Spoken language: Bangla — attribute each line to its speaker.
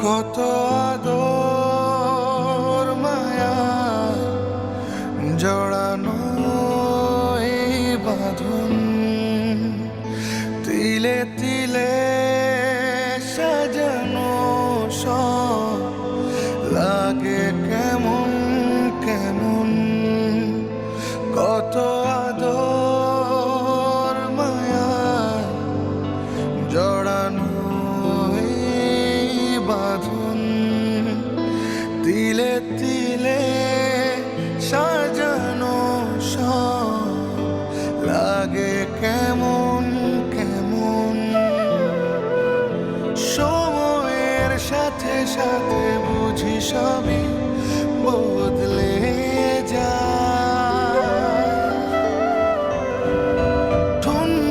Speaker 1: কত আদর মায়া জড়ানো এই বাঁধন, তিলে তিলে সাজানো সব লাগে কেমন কেমন। কত আদর মায়া জড়ানো এই বাঁধন, তিলে তিলে সাজানো সব লাগে কেমন কেমন। সময়ের সাথে সাথে বুঝি সবই বদলে